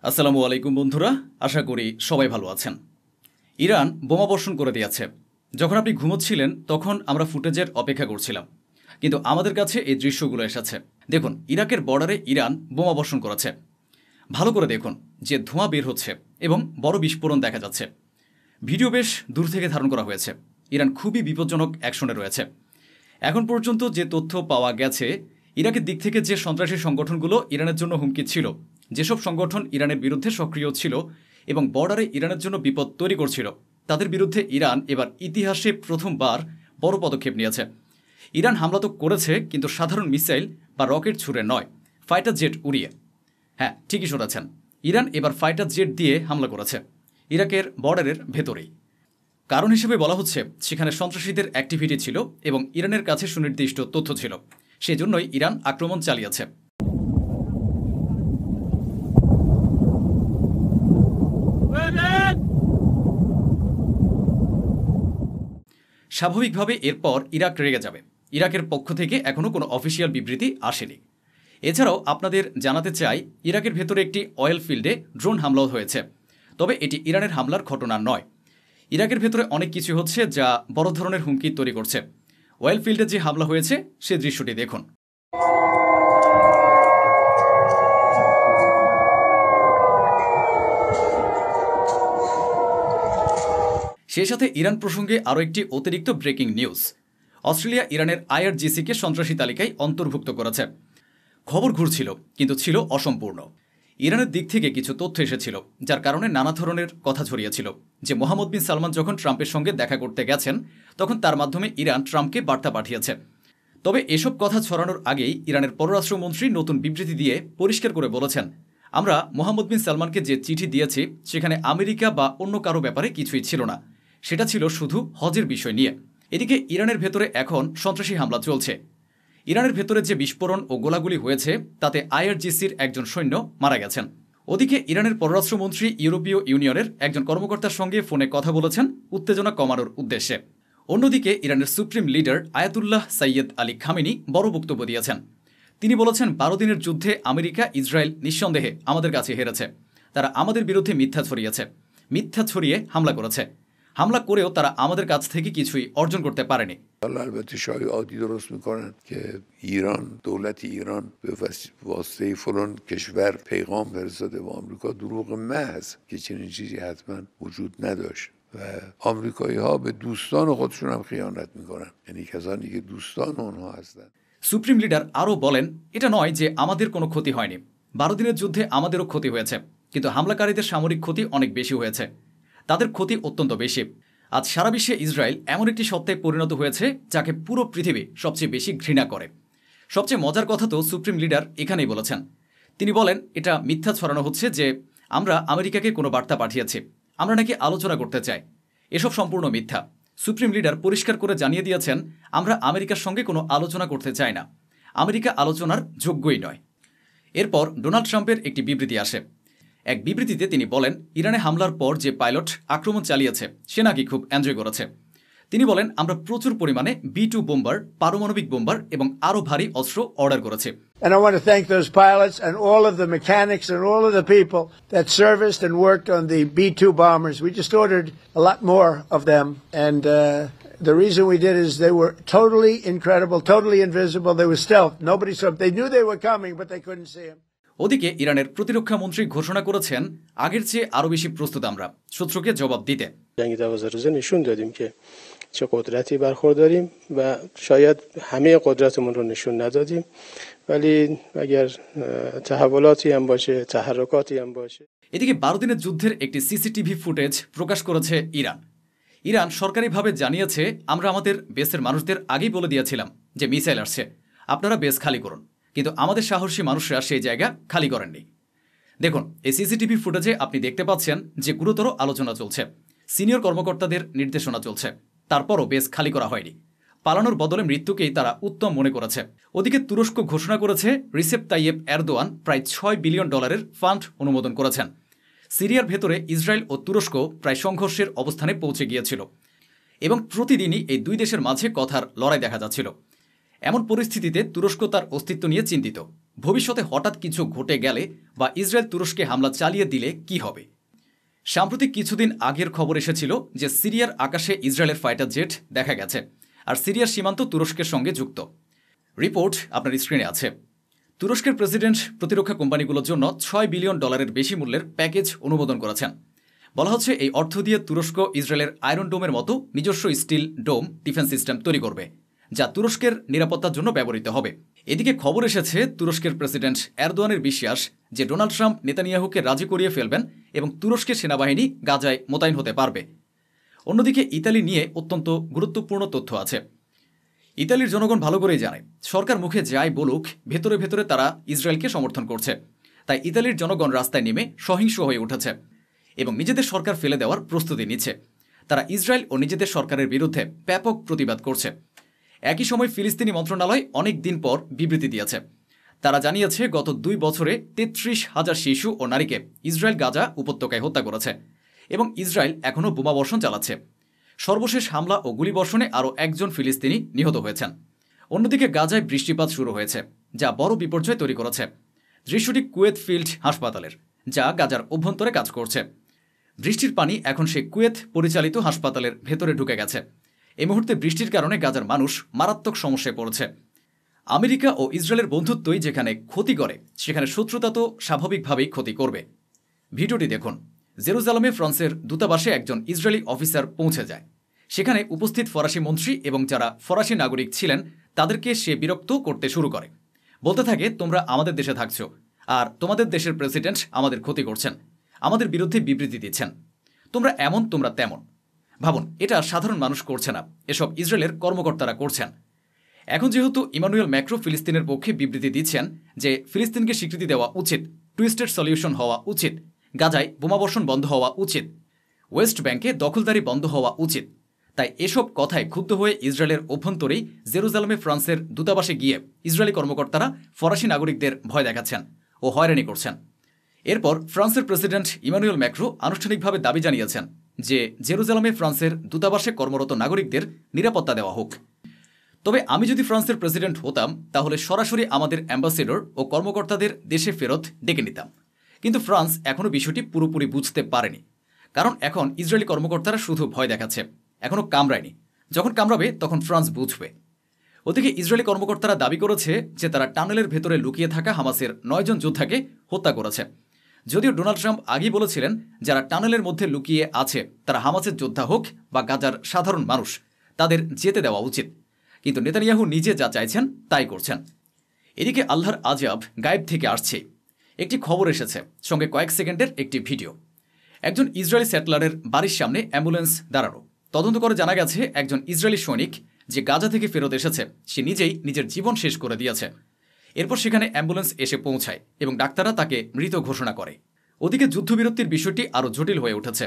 আসসালামু আলাইকুম বন্ধুরা, আশা করি সবাই ভালো আছেন। ইরান বোমাবর্ষণ করে দিয়েছে। যখন আপনি ঘুমোচ্ছিলেন তখন আমরা ফুটেজের অপেক্ষা করছিলাম, কিন্তু আমাদের কাছে এই দৃশ্যগুলো এসেছে। দেখুন, ইরাকের বর্ডারে ইরান বোমাবর্ষণ করেছে। ভালো করে দেখুন যে ধোঁয়া বের হচ্ছে এবং বড় বিস্ফোরণ দেখা যাচ্ছে। ভিডিও বেশ দূর থেকে ধারণ করা হয়েছে। ইরান খুবই বিপজ্জনক অ্যাকশনে রয়েছে। এখন পর্যন্ত যে তথ্য পাওয়া গেছে, ইরাকের দিক থেকে যে সন্ত্রাসী সংগঠনগুলো ইরানের জন্য হুমকি ছিল, যেসব সংগঠন ইরানের বিরুদ্ধে সক্রিয় ছিল এবং বর্ডারে ইরানের জন্য বিপদ তৈরি করছিল, তাদের বিরুদ্ধে ইরান এবার ইতিহাসে প্রথমবার বড় পদক্ষেপ নিয়েছে। ইরান হামলা তো করেছে, কিন্তু সাধারণ মিসাইল বা রকেট ছুড়ে নয়, ফাইটার জেট উড়িয়ে। হ্যাঁ, ঠিকই শুনেছেন, ইরান এবার ফাইটার জেট দিয়ে হামলা করেছে ইরাকের বর্ডারের ভেতরেই। কারণ হিসেবে বলা হচ্ছে সেখানে সন্ত্রাসীদের অ্যাক্টিভিটি ছিল এবং ইরানের কাছে সুনির্দিষ্ট তথ্য ছিল, সেজন্যই ইরান আক্রমণ চালিয়েছে। স্বাভাবিকভাবে এরপর ইরাক রেগে যাবে। ইরাকের পক্ষ থেকে এখনও কোনো অফিসিয়াল বিবৃতি আসেনি। এছাড়াও আপনাদের জানাতে চাই, ইরাকের ভেতরে একটি অয়েল ফিল্ডে ড্রোন হামলাও হয়েছে। তবে এটি ইরানের হামলার ঘটনা নয়। ইরাকের ভেতরে অনেক কিছু হচ্ছে যা বড় ধরনের হুমকি তৈরি করছে। অয়েল ফিল্ডে যে হামলা হয়েছে সে দৃশ্যটি দেখুন। সেই সাথে ইরান প্রসঙ্গে আরও একটি অতিরিক্ত ব্রেকিং নিউজ। অস্ট্রেলিয়া ইরানের আইআরজিসিকে সন্ত্রাসী তালিকায় অন্তর্ভুক্ত করেছে। খবর ঘুরছিল, কিন্তু ছিল অসম্পূর্ণ। ইরানের দিক থেকে কিছু তথ্য এসেছিল, যার কারণে নানা ধরনের কথা ছড়িয়েছিল যে মোহাম্মদ বিন সালমান যখন ট্রাম্পের সঙ্গে দেখা করতে গেছেন, তখন তার মাধ্যমে ইরান ট্রাম্পকে বার্তা পাঠিয়েছে। তবে এসব কথা ছড়ানোর আগেই ইরানের পররাষ্ট্রমন্ত্রী নতুন বিবৃতি দিয়ে পরিষ্কার করে বলেছেন, আমরা মোহাম্মদ বিন সালমানকে যে চিঠি দিয়েছি সেখানে আমেরিকা বা অন্য কারো ব্যাপারে কিছুই ছিল না, সেটা ছিল শুধু হজের বিষয় নিয়ে। এদিকে ইরানের ভেতরে এখন সন্ত্রাসী হামলা চলছে। ইরানের ভেতরে যে বিস্ফোরণ ও গোলাগুলি হয়েছে তাতে আইআরজিসির একজন সৈন্য মারা গেছেন। ওদিকে ইরানের পররাষ্ট্রমন্ত্রী ইউরোপীয় ইউনিয়নের একজন কর্মকর্তার সঙ্গে ফোনে কথা বলেছেন উত্তেজনা কমানোর উদ্দেশ্যে। অন্যদিকে ইরানের supreme leader Ayatollah Sayyed Ali Khamenei বড় বক্তব্য দিয়েছেন। তিনি বলেছেন, 12 দিনের যুদ্ধে আমেরিকা ইসরায়েল নিঃসন্দেহে আমাদের কাছে হেরেছে। তারা আমাদের বিরুদ্ধে মিথ্যা ছড়িয়ে হামলা করেছে। হামলা করেও তারা আমাদের কাছ থেকে কিছুই অর্জন করতে পারেনি। البته شایعاتی درست میکنن که ایران، دولت ایران به واسطه فلان کشور پیغام فرستاده به آمریکا. دروغ محض که چنین چیزی حتما وجود نداشت و آمریکایی ها به دوستان خودشون هم خیانت میکنن، یعنی کسانی که دوستان اونها هستن। সুপ্রিম লিডার আরও বলেন, এটা নয় যে আমাদের কোনো ক্ষতি হয়নি। 12 দিনের যুদ্ধে আমাদেরও ক্ষতি হয়েছে, কিন্তু হামলাকারীদের সামরিক ক্ষতি অনেক বেশি হয়েছে। তাদের ক্ষতি অত্যন্ত বেশি। আজ সারা বিশ্বে ইসরায়েল এমন একটি সত্ত্বে পরিণত হয়েছে যাকে পুরো পৃথিবী সবচেয়ে বেশি ঘৃণা করে। সবচেয়ে মজার কথা তো সুপ্রিম লিডার এখানেই বলেছেন। তিনি বলেন, এটা মিথ্যা ছড়ানো হচ্ছে যে আমরা আমেরিকাকে কোনো বার্তা পাঠিয়েছি, আমরা নাকি আলোচনা করতে চাই। এসব সম্পূর্ণ মিথ্যা। সুপ্রিম লিডার পরিষ্কার করে জানিয়ে দিয়েছেন, আমরা আমেরিকার সঙ্গে কোনো আলোচনা করতে চাই না, আমেরিকা আলোচনার যোগ্যই নয়। এরপর ডোনাল্ড ট্রাম্পের একটি বিবৃতি আসে। এক বিবৃতিতে তিনি বলেন, ইরানে হামলার পর যে পাইলট আক্রমণ চালিয়েছে সে নাকি খুব এনজয় করেছে। তিনি বলেন, আমরা প্রচুর পরিমাণে B-2 বোম্বার, পারমাণবিক বোম্বার এবং আরও ভারী অস্ত্র অর্ডার করেছি। And I want to thank those pilots and all of the mechanics and all of the people that serviced and worked on the B-2 bombers. We just ordered a lot more of them, and the reason we did is they were totally incredible, totally invisible. They were stealth. Nobody saw them. They knew they were coming, but they couldn't see them. ওদিকে ইরানের প্রতিরক্ষা মন্ত্রী ঘোষণা করেছেন, আগের চেয়ে আরও বেশি প্রস্তুত আমরা শত্রুকে জবাব দিতে। جنگ 12 روزه نشون دادیم که چه قدرتی برخورداریم و شاید همه قدرتمون رو نشون ندادیم، ولی اگر تحولاتی هم باشه، تحرکاتی هم باشه। এদিকে 12 দিনের যুদ্ধের একটি সিসিটিভি ফুটেজ প্রকাশ করেছে ইরান। ইরান সরকারিভাবে জানিয়েছে, আমরা আমাদের বেসের মানুষদের আগেই বলে দিয়েছিলাম যে মিসাইল আসছে, আপনারা বেস খালি করুন, কিন্তু আমাদের সাহসী মানুষরা সেই জায়গা খালি করেননি। দেখুন, এই সিসিটিভি ফুটেজে আপনি দেখতে পাচ্ছেন যে গুরুতর আলোচনা চলছে, সিনিয়র কর্মকর্তাদের নির্দেশনা চলছে, তারপরও বেস খালি করা হয়নি। পালানোর বদলে মৃত্যুকেই তারা উত্তম মনে করেছে। ওদিকে তুরস্ক ঘোষণা করেছে, রিসেপ তাইয়েপ এরদোয়ান প্রায় $6 বিলিয়ন ফান্ড অনুমোদন করেছেন। সিরিয়ার ভেতরে ইসরায়েল ও তুরস্ক প্রায় সংঘর্ষের অবস্থানে পৌঁছে গিয়েছিল এবং প্রতিদিনই এই দুই দেশের মাঝে কথার লড়াই দেখা যাচ্ছিল। এমন পরিস্থিতিতে তুরস্ক তার অস্তিত্ব নিয়ে চিন্তিত। ভবিষ্যতে হঠাৎ কিছু ঘটে গেলে বা ইসরায়েল তুরস্কে হামলা চালিয়ে দিলে কি হবে? সাম্প্রতিক কিছুদিন আগের খবর এসেছিল যে সিরিয়ার আকাশে ইসরায়েলের ফাইটার জেট দেখা গেছে, আর সিরিয়ার সীমান্ত তুরস্কের সঙ্গে যুক্ত। রিপোর্ট আপনার স্ক্রিনে আছে। তুরস্কের প্রেসিডেন্ট প্রতিরক্ষা কোম্পানিগুলোর জন্য $6 বিলিয়ন বেশি মূল্যের প্যাকেজ অনুমোদন করেছেন। বলা হচ্ছে এই অর্থ দিয়ে তুরস্ক ইসরায়েলের আয়রন ডোমের মতো নিজস্ব স্টিল ডোম ডিফেন্স সিস্টেম তৈরি করবে, যা তুরস্কের নিরাপত্তার জন্য ব্যবহৃত হবে। এদিকে খবর এসেছে তুরস্কের প্রেসিডেন্ট এরদোয়ানের বিশ্বাস যে ডোনাল্ড ট্রাম্প নেতানিয়াহুকে রাজি করিয়ে ফেলবেন এবং তুরস্কের সেনাবাহিনী গাজায় মোতায়েন হতে পারবে। অন্যদিকে ইতালি নিয়ে অত্যন্ত গুরুত্বপূর্ণ তথ্য আছে। ইতালির জনগণ ভালো করেই জানে সরকার মুখে যাই বলুক, ভেতরে ভেতরে তারা ইসরায়েলকে সমর্থন করছে। তাই ইতালির জনগণ রাস্তায় নেমে সহিংস হয়ে উঠেছে এবং নিজেদের সরকার ফেলে দেওয়ার প্রস্তুতি নিচ্ছে। তারা ইসরায়েল ও নিজেদের সরকারের বিরুদ্ধে ব্যাপক প্রতিবাদ করছে। একই সময় ফিলিস্তিনি মন্ত্রণালয় অনেক দিন পর বিবৃতি দিয়েছে। তারা জানিয়েছে গত 2 বছরে 33,000 শিশু ও নারীকে ইসরায়েল গাজা উপত্যকায় হত্যা করেছে এবং ইসরায়েল এখনও বোমাবর্ষণ চালাচ্ছে। সর্বশেষ হামলা ও গুলিবর্ষণে আরও 1 জন ফিলিস্তিনি নিহত হয়েছেন। অন্যদিকে গাজায় বৃষ্টিপাত শুরু হয়েছে, যা বড় বিপর্যয় তৈরি করেছে। দৃশ্যটি কুয়েত ফিল্ড হাসপাতালের, যা গাজার অভ্যন্তরে কাজ করছে। বৃষ্টির পানি এখন সেই কুয়েত পরিচালিত হাসপাতালের ভেতরে ঢুকে গেছে। এই মুহূর্তে বৃষ্টির কারণে গাজার মানুষ মারাত্মক সমস্যায় পড়েছে। আমেরিকা ও ইসরায়েলের বন্ধুত্বই যেখানে ক্ষতি করে, সেখানে শত্রুতা তো স্বাভাবিকভাবেই ক্ষতি করবে। ভিডিওটি দেখুন। জেরুজালেমে ফ্রান্সের দূতাবাসে একজন ইসরায়েলি অফিসার পৌঁছে যায়। সেখানে উপস্থিত ফরাসি মন্ত্রী এবং যারা ফরাসি নাগরিক ছিলেন তাদেরকে সে বিরক্ত করতে শুরু করে। বলতে থাকে, তোমরা আমাদের দেশে থাকছো আর তোমাদের দেশের প্রেসিডেন্ট আমাদের ক্ষতি করছেন, আমাদের বিরুদ্ধে বিবৃতি দিচ্ছেন। তোমরা এমন, তোমরা তেমন। ভাবুন, এটা সাধারণ মানুষ করছে না, এসব ইসরায়েলের কর্মকর্তারা করছেন। এখন যেহেতু ইমানুয়েল ম্যাক্রো ফিলিস্তিনের পক্ষে বিবৃতি দিচ্ছেন যে ফিলিস্তিনকে স্বীকৃতি দেওয়া উচিত, টু স্টেট সলিউশন হওয়া উচিত, গাজায় বোমাবর্ষণ বন্ধ হওয়া উচিত, ওয়েস্ট ব্যাংকে দখলদারি বন্ধ হওয়া উচিত, তাই এসব কথায় ক্ষুব্ধ হয়ে ইসরায়েলের অভ্যন্তরেই জেরুজালেমে ফ্রান্সের দূতাবাসে গিয়ে ইসরায়েলি কর্মকর্তারা ফরাসি নাগরিকদের ভয় দেখাচ্ছেন ও হয়রানি করছেন। এরপর ফ্রান্সের প্রেসিডেন্ট ইমানুয়েল ম্যাক্রো আনুষ্ঠানিকভাবে দাবি জানিয়েছেন যে জেরুজালেমে ফ্রান্সের দূতাবাসে কর্মরত নাগরিকদের নিরাপত্তা দেওয়া হোক। তবে আমি যদি ফ্রান্সের প্রেসিডেন্ট হতাম তাহলে সরাসরি আমাদের অ্যাম্বাসেডর ও কর্মকর্তাদের দেশে ফেরত ডেকে নিতাম। কিন্তু ফ্রান্স এখনও বিষয়টি পুরোপুরি বুঝতে পারেনি, কারণ এখন ইসরায়েলি কর্মকর্তারা শুধু ভয় দেখাচ্ছে, এখনও কামড়ায়নি। যখন কামড়াবে তখন ফ্রান্স বুঝবে। ওদিকে ইসরায়েলি কর্মকর্তারা দাবি করেছে যে তারা টানেলের ভেতরে লুকিয়ে থাকা হামাসের 9 জন যোদ্ধাকে হত্যা করেছে। যদিও ডোনাল্ড ট্রাম্প আগেই বলেছিলেন যারা টানেলের মধ্যে লুকিয়ে আছে তারা হামাসের যোদ্ধা হোক বা গাজার সাধারণ মানুষ, তাদের যেতে দেওয়া উচিত। কিন্তু নেতানিয়াহু নিজে যা চাইছেন তাই করছেন। এদিকে আল্লাহর আজাব গায়েব থেকে আসছে। একটি খবর এসেছে, সঙ্গে কয়েক সেকেন্ডের একটি ভিডিও। একজন ইসরায়েলি সেটলারের বাড়ির সামনে অ্যাম্বুলেন্স দাঁড়ানো। তদন্ত করে জানা গেছে একজন ইসরায়েলি সৈনিক যে গাজা থেকে ফেরত এসেছে সে নিজেই নিজের জীবন শেষ করে দিয়েছে। এরপর সেখানে অ্যাম্বুলেন্স এসে পৌঁছায় এবং ডাক্তাররা তাকে মৃত ঘোষণা করে। ওদিকে যুদ্ধবিরতির বিষয়টি আরও জটিল হয়ে উঠেছে।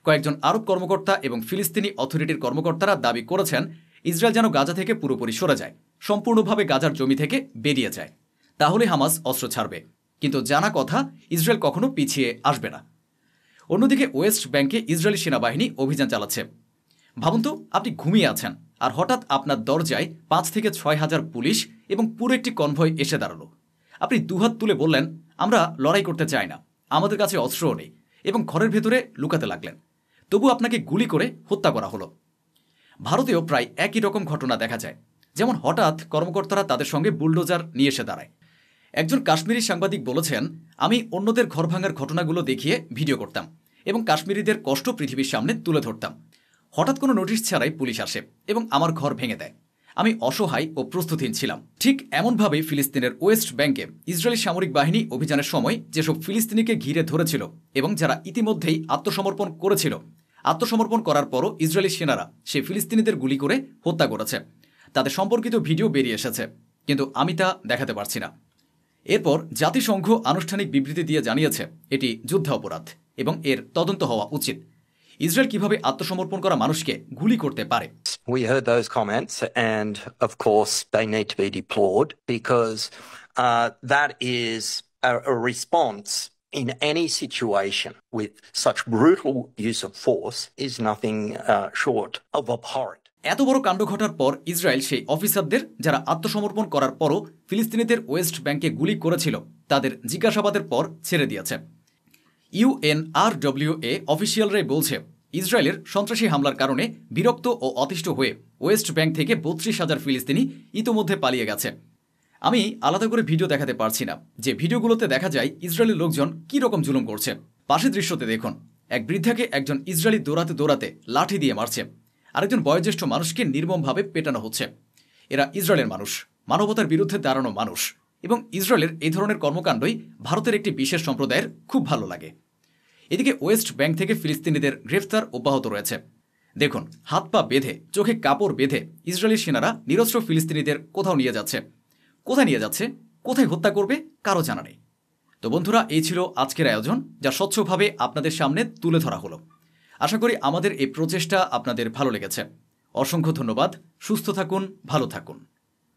কয়েকজন আরব কর্মকর্তা এবং ফিলিস্তিনি অথরিটির কর্মকর্তারা দাবি করেছেন ইসরায়েল যেন গাজা থেকে পুরোপুরি সরে যায়, সম্পূর্ণভাবে গাজার জমি থেকে বেরিয়ে যায়, তাহলে হামাস অস্ত্র ছাড়বে। কিন্তু জানা কথা, ইসরায়েল কখনো পিছিয়ে আসবে না। অন্যদিকে ওয়েস্ট ব্যাংকে ইসরায়েলি সেনাবাহিনী অভিযান চালাচ্ছে। ভাবুন তো, আপনি ঘুমিয়ে আছেন আর হঠাৎ আপনার দরজায় 5 থেকে 6 হাজার পুলিশ এবং পুরো একটি কনভয় এসে দাঁড়ালো। আপনি দুহাত তুলে বললেন, আমরা লড়াই করতে চাই না, আমাদের কাছে অস্ত্রও নেই, এবং ঘরের ভেতরে লুকাতে লাগলেন। তবু আপনাকে গুলি করে হত্যা করা হলো। ভারতেও প্রায় একই রকম ঘটনা দেখা যায়। যেমন হঠাৎ কর্মকর্তারা তাদের সঙ্গে বুলডোজার নিয়ে এসে দাঁড়ায়। একজন কাশ্মীরি সাংবাদিক বলেছেন, আমি অন্যদের ঘর ভাঙার ঘটনাগুলো দেখিয়ে ভিডিও করতাম এবং কাশ্মীরিদের কষ্ট পৃথিবীর সামনে তুলে ধরতাম। হঠাৎ কোনো নোটিশ ছাড়াই পুলিশ আসে এবং আমার ঘর ভেঙে দেয়। আমি অসহায় ও প্রস্তুতহীন ছিলাম। ঠিক এমনভাবেই ফিলিস্তিনের ওয়েস্ট ব্যাংকে ইসরায়েলি সামরিক বাহিনী অভিযানের সময় যেসব ফিলিস্তিনিকে ঘিরে ধরেছিল এবং যারা ইতিমধ্যেই আত্মসমর্পণ করেছিল, আত্মসমর্পণ করার পরও ইসরায়েলি সেনারা সেই ফিলিস্তিনিদের গুলি করে হত্যা করেছে। তাদের সম্পর্কিত ভিডিও বেরিয়ে এসেছে, কিন্তু আমি তা দেখাতে পারছি না। এরপর জাতিসংঘ আনুষ্ঠানিক বিবৃতি দিয়ে জানিয়েছে এটি যুদ্ধাপরাধ এবং এর তদন্ত হওয়া উচিত। ইসরায়েল কিভাবে আত্মসমর্পণ করা মানুষকে গুলি করতে পারে? We heard those comments, and of course they need to be deplored because that is a response in any situation with such brutal use of force is nothing short of abhorrent. এত বড় কাণ্ড ঘটার পর Israel সেই অফিসারদের যারা আত্মসমর্পণ করার পরও ফিলিস্তিনিদের ওয়েস্ট ব্যাংকে গুলি করেছিল তাদের জিজ্ঞাসাবাদের পর ছেড়ে দিয়েছে। UNRWA অফিসিয়ালরাই বলছে ইসরায়েলের সন্ত্রাসী হামলার কারণে বিরক্ত ও অতিষ্ঠ হয়ে ওয়েস্ট ব্যাংক থেকে 32,000 ফিলিস্তিনি ইতোমধ্যে পালিয়ে গেছে। আমি আলাদা করে ভিডিও দেখাতে পারছি না, যে ভিডিওগুলোতে দেখা যায় ইসরায়েলের লোকজন কী রকম জুলুম করছে। পাশের দৃশ্যতে দেখুন, এক বৃদ্ধাকে একজন ইসরায়েলি দৌড়াতে দৌড়াতে লাঠি দিয়ে মারছে, আরেকজন বয়োজ্যেষ্ঠ মানুষকে নির্মমভাবে পেটানো হচ্ছে। এরা ইসরায়েলের মানুষ, মানবতার বিরুদ্ধে দাঁড়ানো মানুষ, এবং ইসরায়েলের এই ধরনের কর্মকাণ্ডই ভারতের একটি বিশেষ সম্প্রদায়ের খুব ভালো লাগে। এদিকে ওয়েস্ট ব্যাংক থেকে ফিলিস্তিনিদের গ্রেফতার অব্যাহত রয়েছে। দেখুন, হাত পা বেঁধে, চোখে কাপড় বেঁধে ইসরায়েলি সেনারা নিরস্ত্র ফিলিস্তিনিদের কোথাও নিয়ে যাচ্ছে। কোথায় নিয়ে যাচ্ছে, কোথায় হত্যা করবে, কারো জানা নেই। তো বন্ধুরা, এই ছিল আজকের আয়োজন, যা স্বচ্ছভাবে আপনাদের সামনে তুলে ধরা হলো। আশা করি আমাদের এই প্রচেষ্টা আপনাদের ভালো লেগেছে। অসংখ্য ধন্যবাদ। সুস্থ থাকুন, ভালো থাকুন।